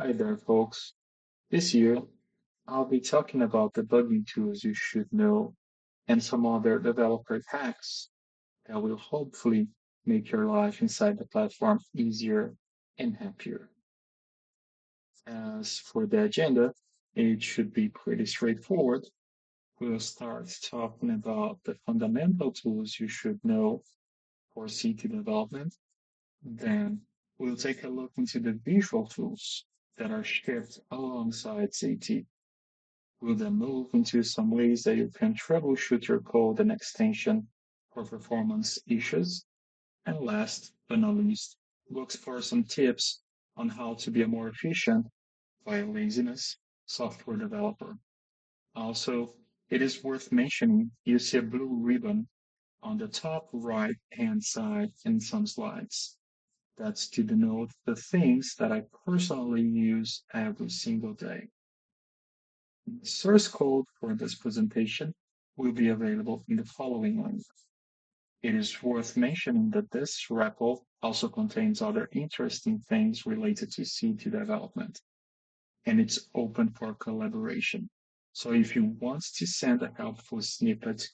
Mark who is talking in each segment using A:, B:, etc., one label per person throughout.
A: Hi there, folks. This year, I'll be talking about debugging tools you should know and some other developer hacks that will hopefully make your life inside the platform easier and happier. As for the agenda, it should be pretty straightforward. We'll start talking about the fundamental tools you should know for CT development. Then we'll take a look into the visual tools that are shipped alongside CT. We'll then move into some ways that you can troubleshoot your code and extension for performance issues. And last but not least, we'll explore some tips on how to be a more efficient, via laziness, software developer. Also, it is worth mentioning you see a blue ribbon on the top right hand side in some slides. That's to denote the things that I personally use every single day. The source code for this presentation will be available in the following link. It is worth mentioning that this repo also contains other interesting things related to CT development, and it's open for collaboration. So if you want to send a helpful snippet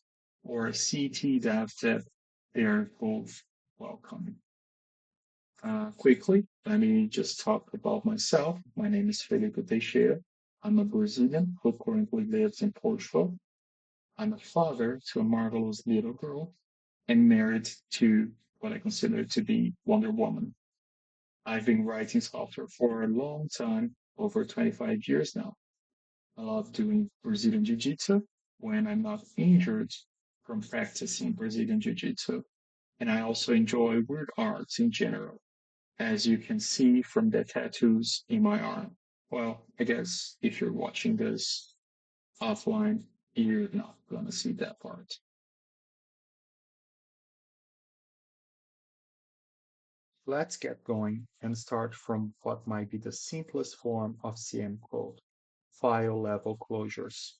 A: or a CT dev tip, they are both welcome. Quickly, let me just talk about myself. My name is Felipe Teixeira. I'm a Brazilian who currently lives in Portugal. I'm a father to a marvelous little girl and married to what I consider to be Wonder Woman. I've been writing software for a long time, over 25 years now. I love doing Brazilian Jiu Jitsu when I'm not injured from practicing Brazilian Jiu Jitsu. And I also enjoy weird arts in general, as you can see from the tattoos in my arm. Well, I guess if you're watching this offline, you're not gonna see that part. Let's get going and start from what might be the simplest form of CM code, file level closures.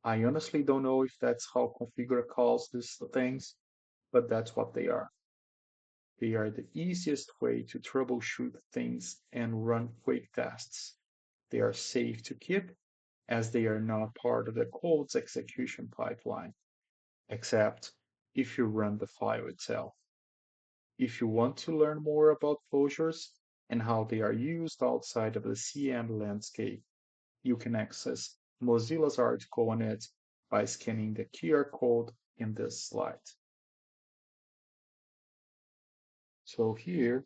A: I honestly don't know if that's how Configure calls these things, but that's what they are. They are the easiest way to troubleshoot things and run quick tests. They are safe to keep as they are not part of the code's execution pipeline, except if you run the file itself. If you want to learn more about closures and how they are used outside of the CM landscape, you can access Mozilla's article on it by scanning the QR code in this slide. So here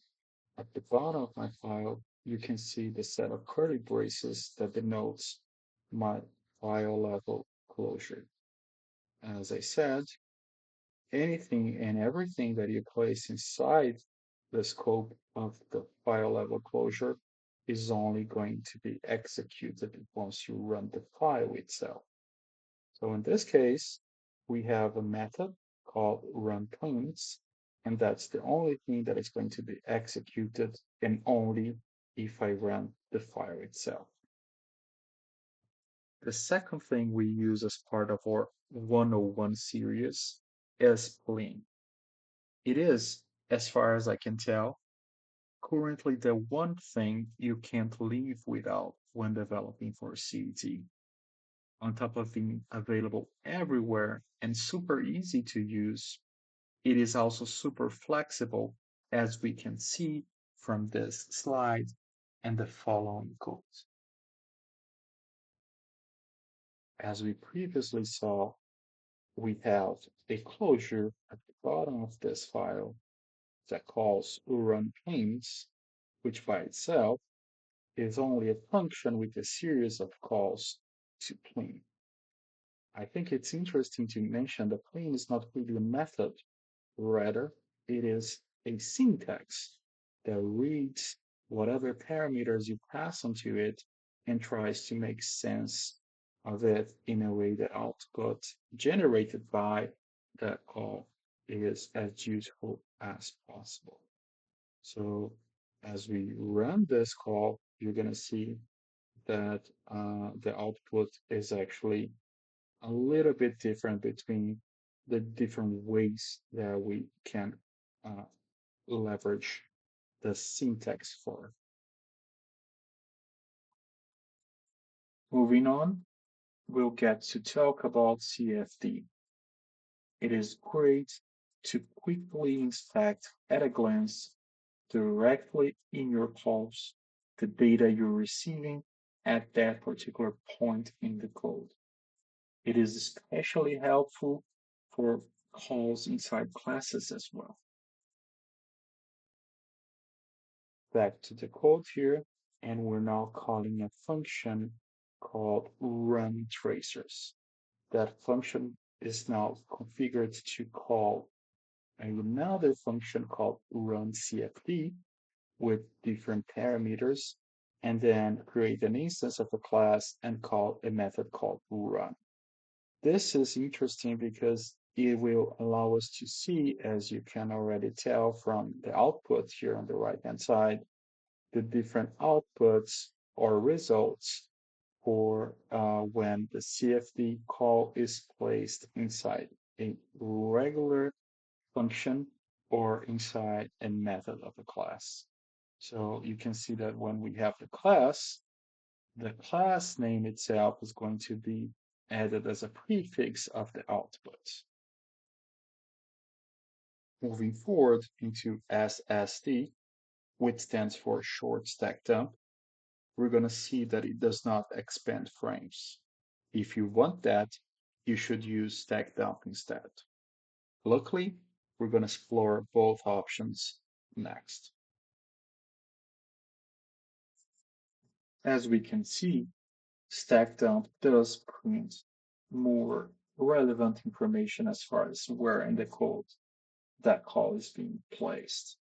A: at the bottom of my file, you can see the set of curly braces that denotes my file level closure. As I said, anything and everything that you place inside the scope of the file level closure is only going to be executed once you run the file itself. So in this case, we have a method called run cleans, and that's the only thing that is going to be executed and only if I run the file itself. The second thing we use as part of our 101 series is clean. It is, as far as I can tell, currently the one thing you can't live without when developing for CET. On top of being available everywhere and super easy to use, it is also super flexible, as we can see from this slide and the following code. As we previously saw, we have a closure at the bottom of this file that calls run claims, which by itself is only a function with a series of calls to clean. I think it's interesting to mention that clean is not really a method, rather, it is a syntax that reads whatever parameters you pass onto it and tries to make sense of it in a way that output generated by that call is as useful as possible. So as we run this call, you're going to see that the output is actually a little bit different between the different ways that we can uh, leverage the syntax for. Moving on, we'll get to talk about CFD. It is great to quickly inspect at a glance directly in your calls the data you're receiving at that particular point in the code. It is especially helpful for calls inside classes as well. Back to the code here, and we're now calling a function called run tracers. That function is now configured to call another function called run CFD with different parameters, and then create an instance of a class and call a method called run. This is interesting because it will allow us to see, as you can already tell from the output here on the right-hand side, the different outputs or results for when the CFD call is placed inside a regular function or inside a method of a class. So you can see that when we have the class name itself is going to be added as a prefix of the output. Moving forward into SSD, which stands for short stack dump, we're going to see that it does not expand frames. If you want that, you should use stack dump instead. Luckily, we're going to explore both options next. As we can see, stack dump does print more relevant information as far as where in the code that call is being placed.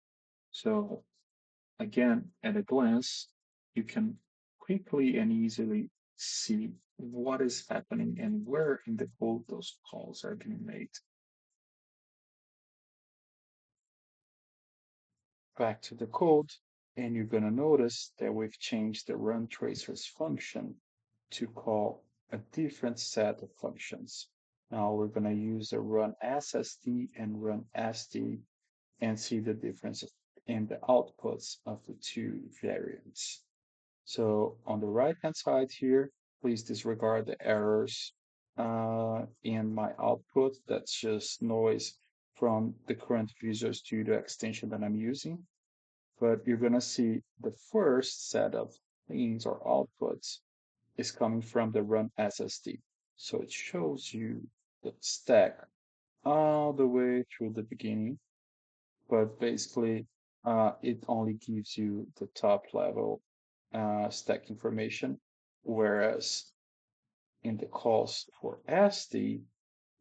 A: So again, at a glance, you can quickly and easily see what is happening and where in the code those calls are being made. Back to the code, and you're going to notice that we've changed the run tracers function to call a different set of functions. Now we're going to use the run SSD and run SD and see the difference in the outputs of the two variants. So on the right-hand side here, please disregard the errors in my output. That's just noise from the current Visual Studio extension that I'm using. But you're going to see the first set of things or outputs is coming from the run SSD. So it shows you the stack all the way through the beginning, but basically it only gives you the top level stack information, whereas in the calls for SD,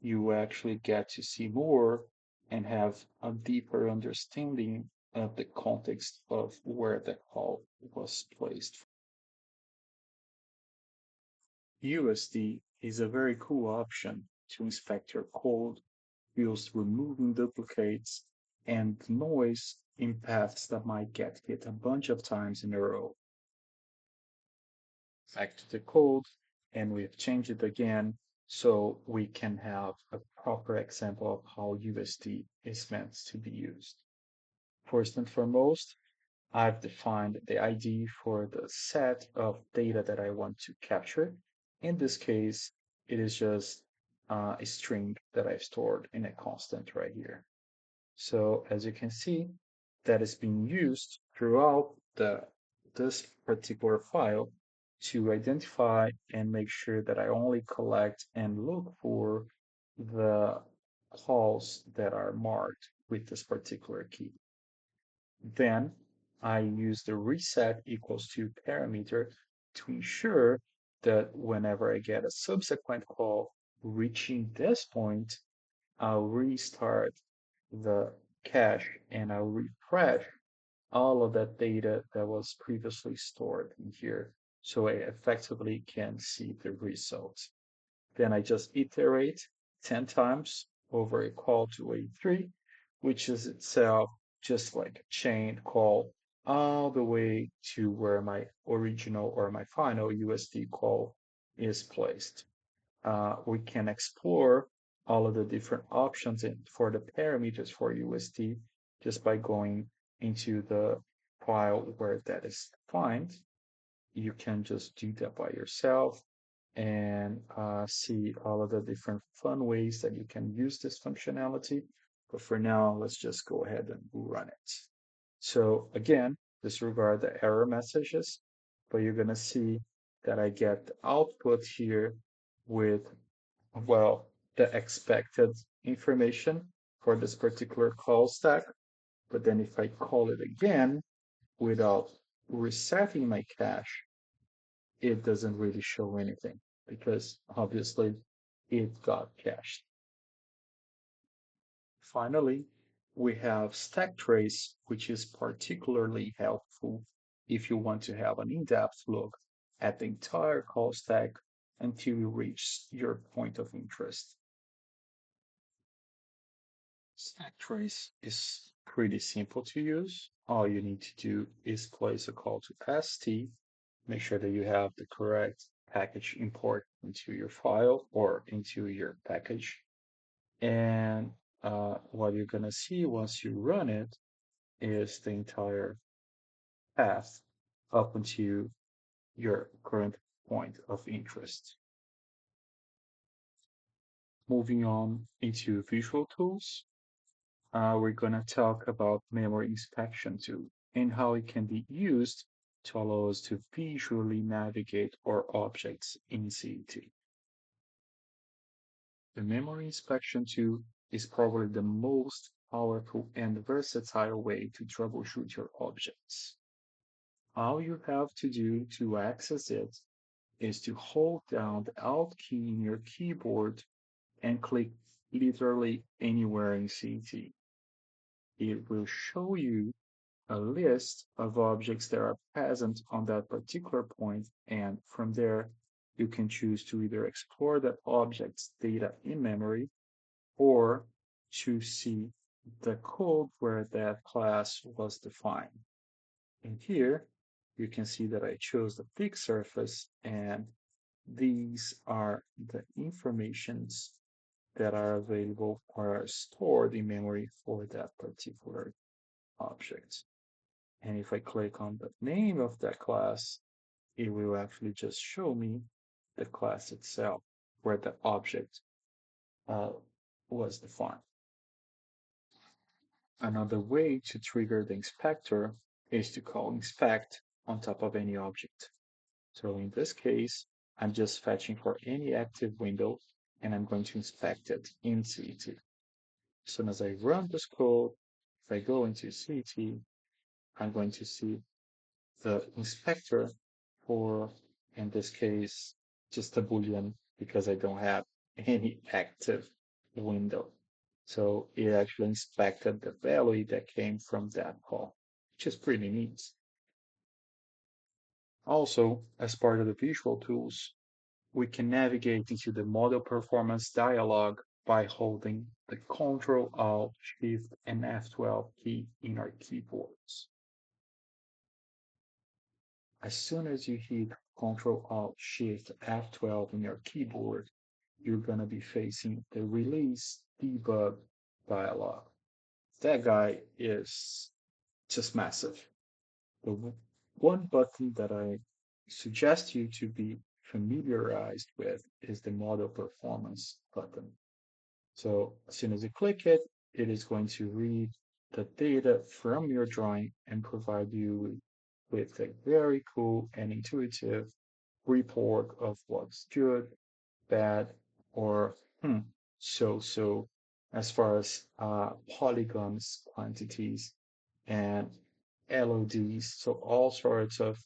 A: you actually get to see more and have a deeper understanding of the context of where the call was placed. USD is a very cool option to inspect your code, whilst removing duplicates and noise in paths that might get hit a bunch of times in a row. Back to the code, and we've changed it again so we can have a proper example of how USD is meant to be used. First and foremost, I've defined the ID for the set of data that I want to capture. In this case, it is just a string that I've stored in a constant right here. So as you can see, that is being used throughout this particular file to identify and make sure that I only collect and look for the calls that are marked with this particular key. Then I use the reset equals to parameter to ensure that whenever I get a subsequent call reaching this point, I'll restart the cache and I'll refresh all of that data that was previously stored in here so I effectively can see the results. Then I just iterate 10 times over a call to A3, which is itself just like a chain call all the way to where my original or my final USD call is placed. We can explore all of the different options for the parameters for USD just by going into the file where that is defined. You can just do that by yourself. and see all of the different fun ways that you can use this functionality. But for now, let's just go ahead and run it. So again, disregard the error messages, but you're going to see that I get the output here with, well, the expected information for this particular call stack. But then if I call it again without resetting my cache, it doesn't really show anything because obviously it got cached. Finally, we have stack trace, which is particularly helpful if you want to have an in-depth look at the entire call stack until you reach your point of interest. Stack trace is pretty simple to use. All you need to do is place a call to st, make sure that you have the correct package import into your file or into your package. And what you're going to see once you run it is the entire path up into your current point of interest. Moving on into visual tools, we're going to talk about memory inspection tool and how it can be used to allow us to visually navigate our objects in CET. The memory inspection tool is probably the most powerful and versatile way to troubleshoot your objects. All you have to do to access it is to hold down the Alt key in your keyboard and click literally anywhere in CT. It will show you a list of objects that are present on that particular point, and from there, you can choose to either explore that object's data in memory or to see the code where that class was defined. And here, you can see that I chose the thick surface, and these are the informations that are available or are stored in memory for that particular object. And if I click on the name of that class, it will actually just show me the class itself where the object uh, was defined. Another way to trigger the inspector is to call inspect on top of any object. So in this case, I'm just fetching for any active window and I'm going to inspect it in CET. As soon as I run this code, if I go into CET, I'm going to see the inspector for, in this case, just a Boolean because I don't have any active window. So it actually inspected the value that came from that call, which is pretty neat. Also, as part of the visual tools, we can navigate into the model performance dialog by holding the Ctrl, Alt, Shift, and F12 key in our keyboards. As soon as you hit Ctrl, Alt, Shift, F12 in your keyboard, you're going to be facing the Release Debug dialog. That guy is just massive. The one button that I suggest you to be familiarized with is the model performance button. So as soon as you click it, it is going to read the data from your drawing and provide you with a very cool and intuitive report of what's good, bad, or so as far as polygons, quantities, and LODs. So all sorts of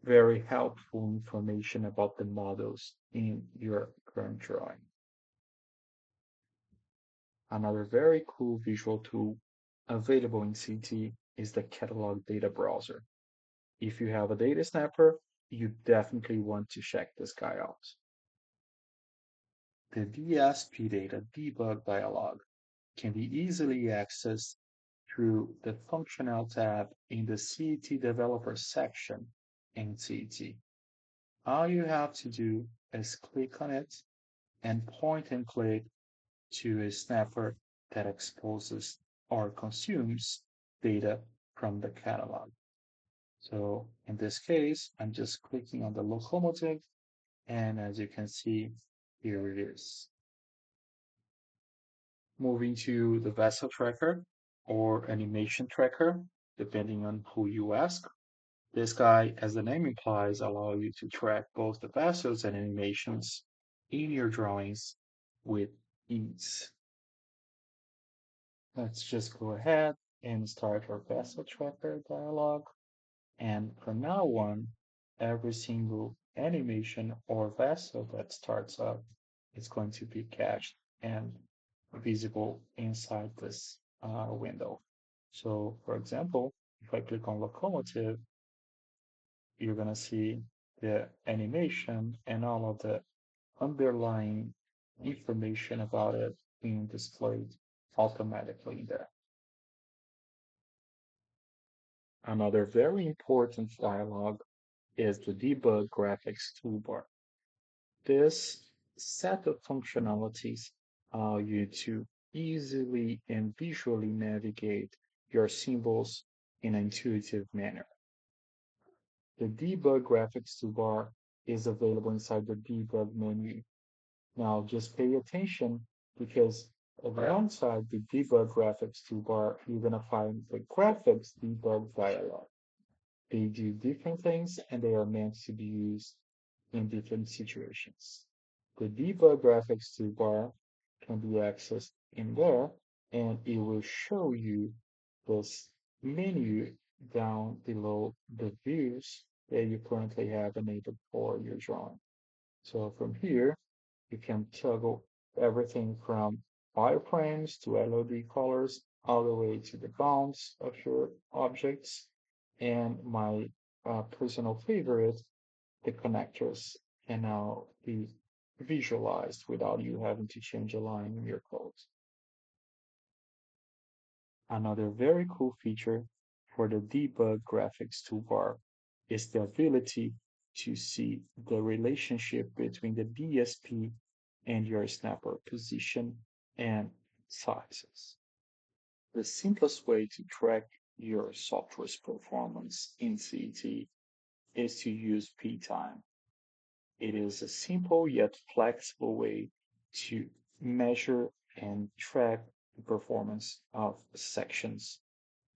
A: very helpful information about the models in your current drawing. Another very cool visual tool available in CT is the Catalog Data Browser. If you have a data snapper, you definitely want to check this guy out. The DSP data debug dialog can be easily accessed through the Functional tab in the CET Developer section in CET. All you have to do is click on it and point and click to a snapper that exposes or consumes data from the catalog. So in this case, I'm just clicking on the locomotive And as you can see, here it is. Moving to the vessel tracker or animation tracker, depending on who you ask. This guy, as the name implies, allow you to track both the vessels and animations in your drawings with ease. Let's just go ahead and start our vessel tracker dialog. And from now on, every single animation or vessel that starts up is going to be cached and visible inside this window. So for example, if I click on locomotive, you're going to see the animation and all of the underlying information about it being displayed automatically there. Another very important dialog is the debug graphics toolbar. This set of functionalities allow you to easily and visually navigate your symbols in an intuitive manner. The debug graphics toolbar is available inside the debug menu. Now just pay attention because alongside the debug graphics toolbar, you're going to find the graphics debug dialog. They do different things and they are meant to be used in different situations. The debug graphics toolbar can be accessed in there and it will show you this menu down below the views that you currently have enabled for your drawing. So from here, you can toggle everything from wireframes to LED colors all the way to the bounds of your objects. And my personal favorite, the connectors can now be visualized without you having to change a line in your code. Another very cool feature for the debug graphics toolbar is the ability to see the relationship between the DSP and your snapper position and sizes. The simplest way to track your software's performance in CET is to use p-time. It is a simple yet flexible way to measure and track the performance of sections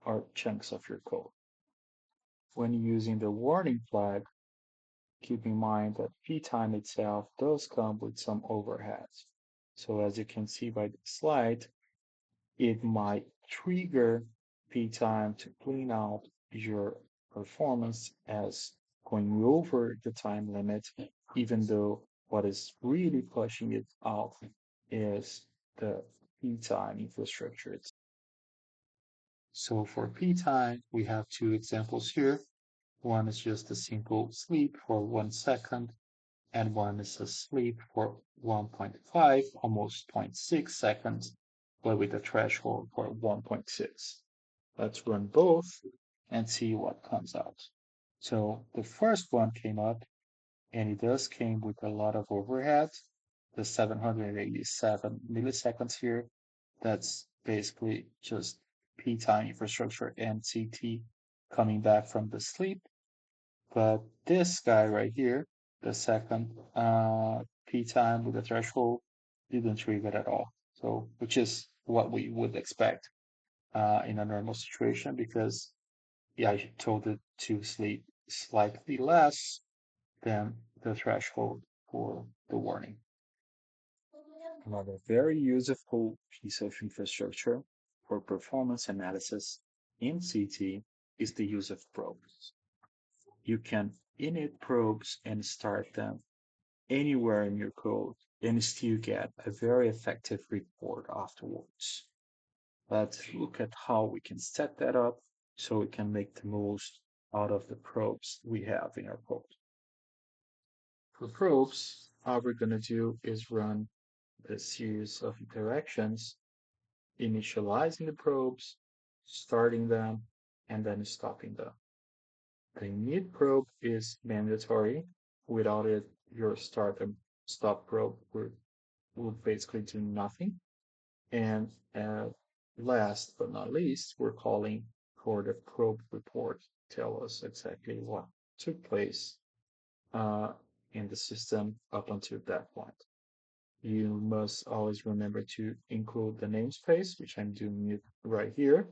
A: or chunks of your code. When using the warning flag, keep in mind that p-time itself does come with some overheads. So as you can see by the slide, it might trigger p-time to clean out your performance as going over the time limit, even though what is really pushing it out is the p-time infrastructure. So for p-time, we have two examples here. One is just a simple sleep for 1 second, and one is a sleep for 1.5, almost zero point 0.6 seconds, but with a threshold for 1.6. Let's run both and see what comes out. So the first one came up, and it does came with a lot of overhead. The 787 milliseconds here, that's basically just p-time infrastructure and CT coming back from the sleep. But this guy right here, the second p-time with the threshold, didn't trigger at all. So, which is what we would expect in a normal situation because yeah, I told it to sleep slightly less than the threshold for the warning. Another very useful piece of infrastructure for performance analysis in CT is the use of probes. You can init probes and start them anywhere in your code and still get a very effective report afterwards. Let's look at how we can set that up so we can make the most out of the probes we have in our code. For probes, all we're going to do is run a series of interactions, initializing the probes, starting them, and then stopping them. The init probe is mandatory. Without it, your start and stop probe will basically do nothing. And last but not least, we're calling for the probe report. Tell us exactly what took place uh, in the system up until that point. You must always remember to include the namespace, which I'm doing it right here.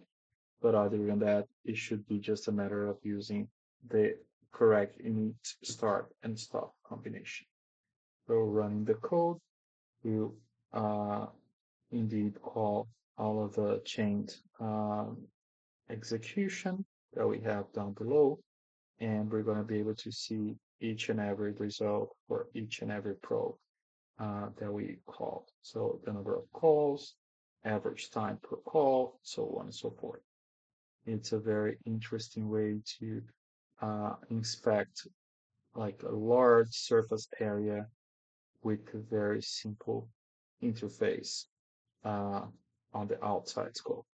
A: But other than that, it should be just a matter of using the correct init start and stop combination. So running the code will uh, indeed call all of the chained execution that we have down below, and we're going to be able to see each and every result for each and every probe that we called. So the number of calls, average time per call, so on and so forth. It's a very interesting way to inspect like a large surface area with a very simple interface uh, on the outside scope.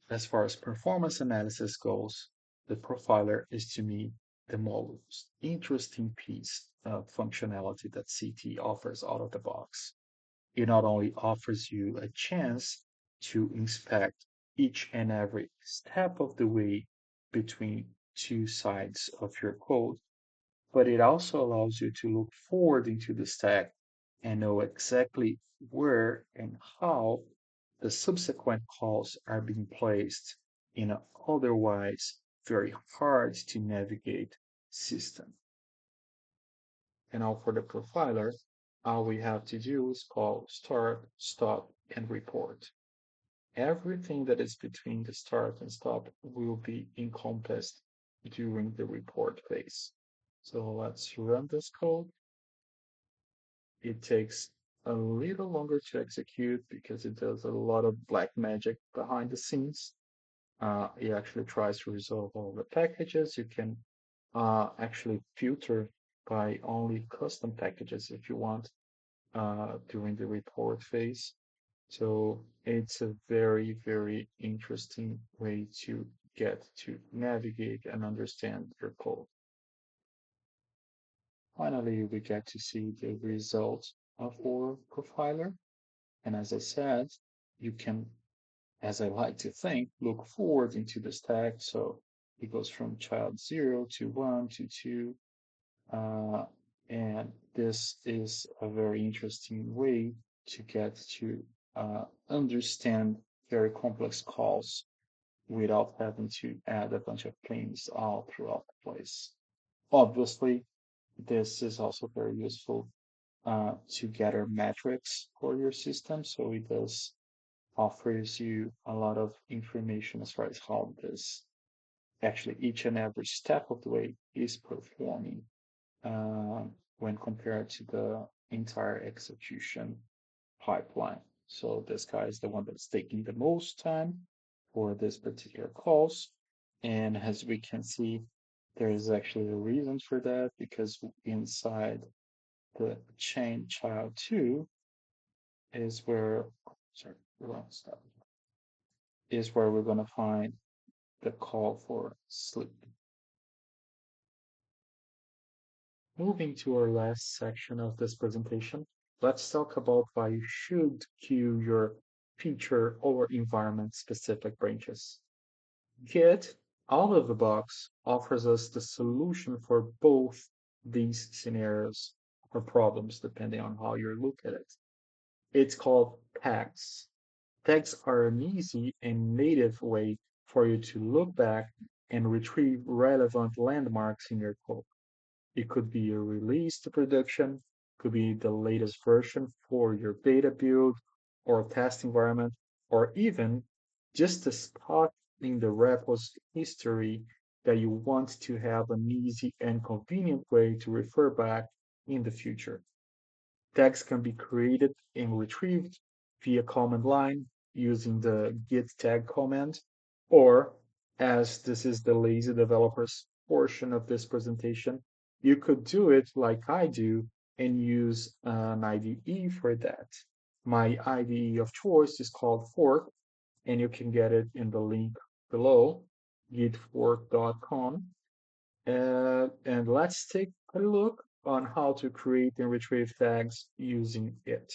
A: As far as performance analysis goes, the profiler is to me the most interesting piece of functionality that CT offers out of the box. It not only offers you a chance to inspect each and every step of the way between two sides of your code, but it also allows you to look forward into the stack and know exactly where and how the subsequent calls are being placed in an otherwise very hard to navigate system. And now for the profiler, all we have to do is call start, stop, and report. Everything that is between the start and stop will be encompassed during the report phase. So let's run this code. It takes a little longer to execute because it does a lot of black magic behind the scenes. It actually tries to resolve all the packages. You can actually filter by only custom packages if you want during the report phase. So it's a very, very interesting way to get to navigate and understand your code. Finally, we get to see the result of our profiler. And as I said, you can, as I like to think, look forward into the stack. So it goes from child 0 to 1 to 2. Uh, and this is a very interesting way to get to understand very complex calls without having to add a bunch of claims all throughout the place. Obviously, this is also very useful to gather metrics for your system. So it does offers you a lot of information as far as how this actually each and every step of the way is performing uh, when compared to the entire execution pipeline. So this guy is the one that's taking the most time for this particular calls. And as we can see, there is actually a reason for that because inside the chain child 2 is where, sorry, wrong step, is where we're going to find the call for sleep. Moving to our last section of this presentation, let's talk about why you should queue your feature or environment specific branches. Git, out of the box, offers us the solution for both these scenarios or problems, depending on how you look at it. It's called tags. Tags are an easy and native way for you to look back and retrieve relevant landmarks in your code. It could be a release to production, could be the latest version for your beta build or test environment, or even just a spot in the repo's history that you want to have an easy and convenient way to refer back in the future. Tags can be created and retrieved via command line using the git tag command, or as this is the lazy developers portion of this presentation, you could do it like I do and use an IDE for that. My IDE of choice is called Fork, and you can get it in the link below, gitfork.com. And let's take a look on how to create and retrieve tags using it.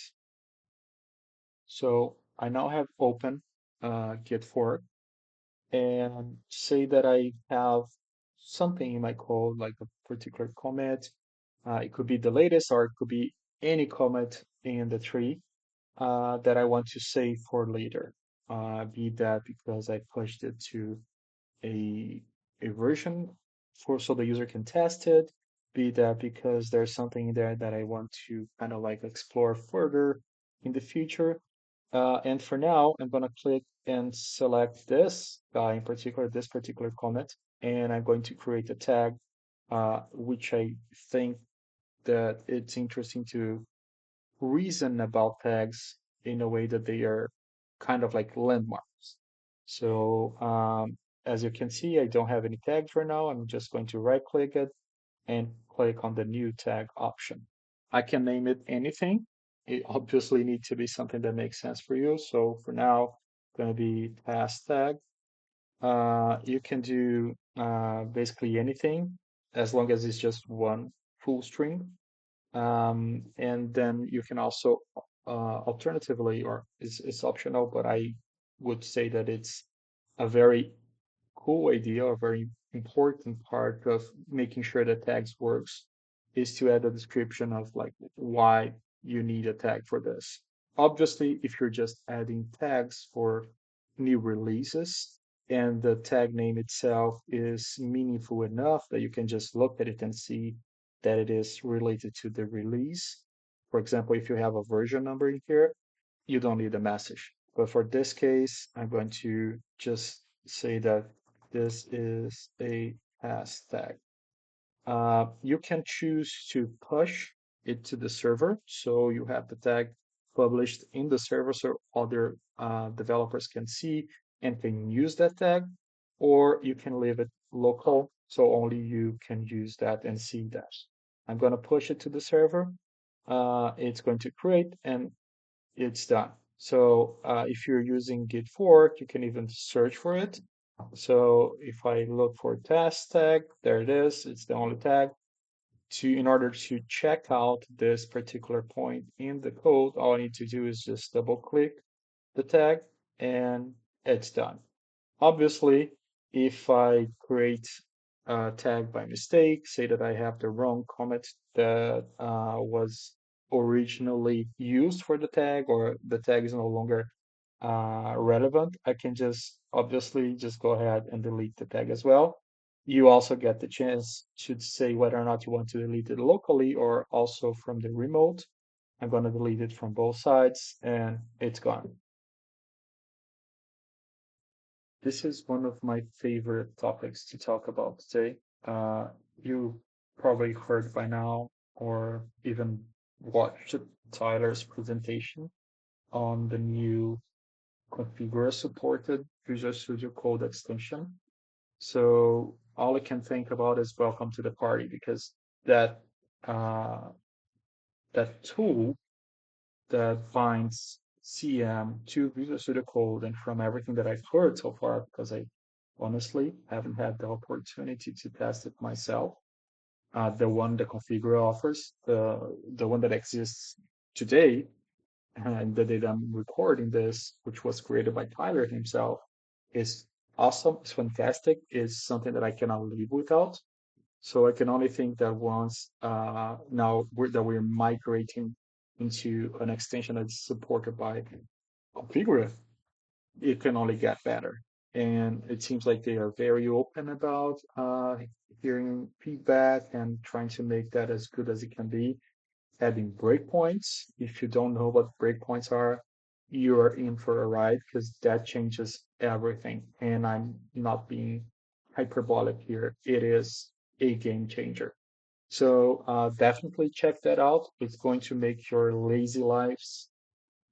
A: So I now have open Git fork and say that I have
B: something in my code, like a particular commit. It could be the latest, or it could be any commit in the tree that I want to save for later. Be that because I pushed it to a a version for so the user can test it, be that because there's something in there that I want to kind of like explore further in the future. And for now, I'm gonna click and select this guy in particular, this particular comment, and I'm going to create a tag, which I think that it's interesting to reason about tags in a way that they are kind of like landmarks. So as you can see, I don't have any tags right now. I'm just going to right click it and click on the new tag option. I can name it anything. It obviously needs to be something that makes sense for you. So for now, going to be task tag. You can do basically anything as long as it's just one full string. And then you can also alternatively, or it's optional, but I would say that it's a very cool idea, a very important part of making sure that tags works is to add a description of like why you need a tag for this. Obviously, if you're just adding tags for new releases and the tag name itself is meaningful enough that you can just look at it and see that it is related to the release. For example, if you have a version number in here, you don't need a message. But for this case, I'm going to just say that this is a hashtag. You can choose to push it to the server. So you have the tag published in the server so other developers can see and can use that tag, or you can leave it local so only you can use that and see that. I'm going to push it to the server. It's going to create and it's done. So if you're using Git fork, you can even search for it. So if I look for task tag, there it is. It's the only tag. In order to check out this particular point in the code, all I need to do is just double click the tag and it's done. Obviously, if I create a tag by mistake, say that I have the wrong comment that was originally used for the tag, or the tag is no longer relevant, I can just obviously just go ahead and delete the tag as well. You also get the chance to say whether or not you want to delete it locally or also from the remote. I'm going to delete it from both sides and it's gone. This is one of my favorite topics to talk about today. You probably heard by now or even watched Tyler's presentation on the new configure supported Visual Studio Code extension. So all I can think about is welcome to the party because that uh, that tool that binds CM to Visual Studio Code, and from everything that I've heard so far, because I honestly haven't had the opportunity to test it myself, the one the configure offers, the one that exists today, and the data I'm recording this, which was created by Tyler himself, is awesome. It's fantastic. It's something that I cannot live without. So I can only think that once now that we're migrating into an extension that's supported by Configure, it can only get better. And it seems like they are very open about hearing feedback and trying to make that as good as it can be. Adding breakpoints. If you don't know what breakpoints are, you are in for a ride because that changes everything. And I'm not being hyperbolic here. It is a game changer. So definitely check that out. It's going to make your lazy lives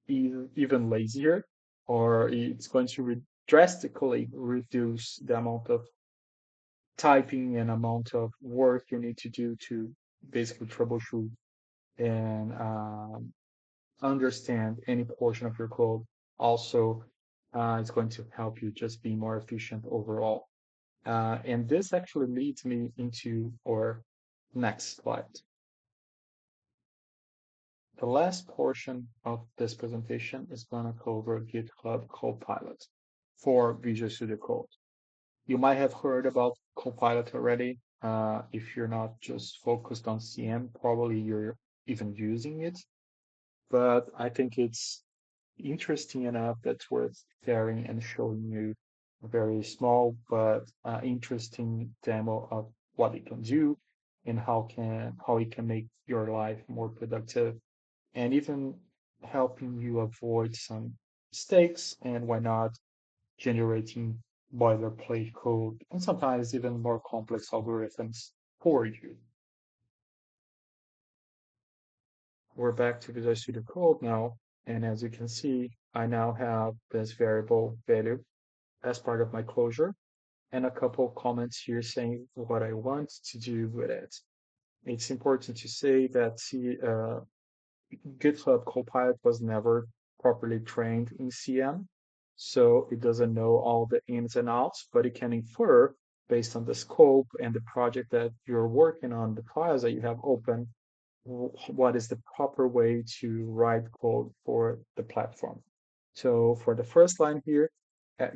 B: even lazier, or it's going to drastically reduce the amount of typing and amount of work you need to do to basically troubleshoot and understand any portion of your code. Also, it's going to help you just be more efficient overall. And this actually leads me into our next slide. The last portion of this presentation is going to cover GitHub Copilot for Visual Studio Code. You might have heard about Copilot already. If you're not just focused on CM, probably you're even using it. But I think it's interesting enough that's worth sharing and showing you a very small but interesting demo of what it can do and how it can make your life more productive and even helping you avoid some mistakes and why not generating boilerplate code and sometimes even more complex algorithms for you. We're back to Visual Studio Code now, and as you can see, I now have this variable value as part of my closure and a couple of comments here saying what I want to do with it. It's important to say that GitHub Copilot was never properly trained in CM, so it doesn't know all the ins and outs, but it can infer based on the scope and the project that you're working on, the files that you have open, what is the proper way to write code for the platform. So for the first line here,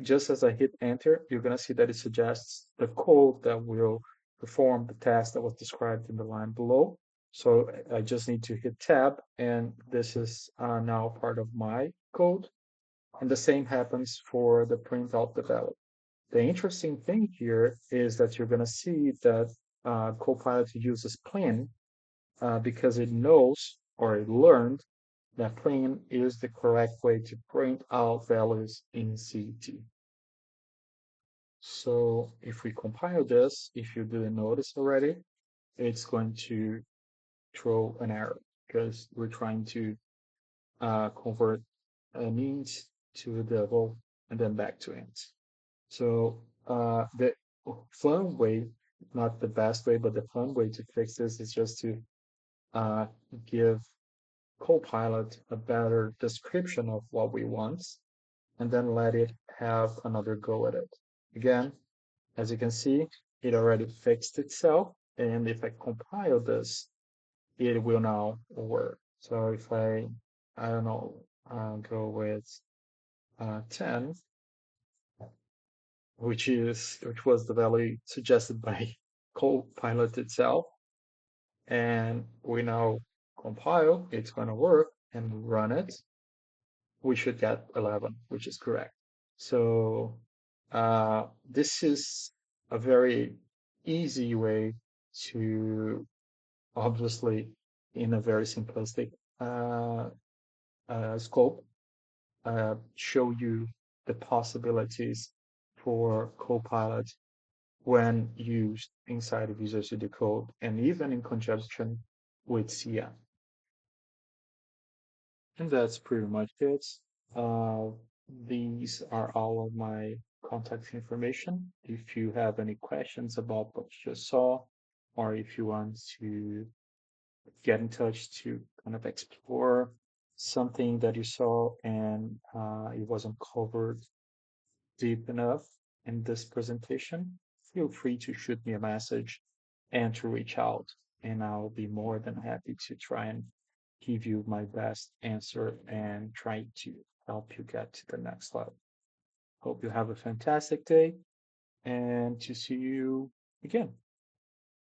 B: just as I hit enter, you're going to see that it suggests the code that will perform the task that was described in the line below. So I just need to hit tab, and this is now part of my code. And the same happens for the print out the value. The interesting thing here is that you're going to see that Copilot uses plain because it knows or it learned that plain is the correct way to print out values in CET. So if we compile this, if you didn't notice already, it's going to throw an error because we're trying to convert an int to a double and then back to int. So the fun way, not the best way, but the fun way to fix this is just to uh, give Copilot a better description of what we want and then let it have another go at it. Again, as you can see, it already fixed itself. And if I compile this, it will now work. So if I don't know, go with 10, which was the value suggested by Copilot itself, and we now compile, it's going to work and run it. We should get 11, which is correct. So this is a very easy way to obviously in a very simplistic uh, scope show you the possibilities for Copilot when used inside of Visual Studio Code and even in conjunction with CM. And that's pretty much it. Uh, these are all of my contact information. If you have any questions about what you just saw, or if you want to get in touch to kind of explore something that you saw and it wasn't covered deep enough in this presentation, feel free to shoot me a message and to reach out, and I'll be more than happy to try and give you my best answer and try to help you get to the next level. Hope you have a fantastic day and to see you again.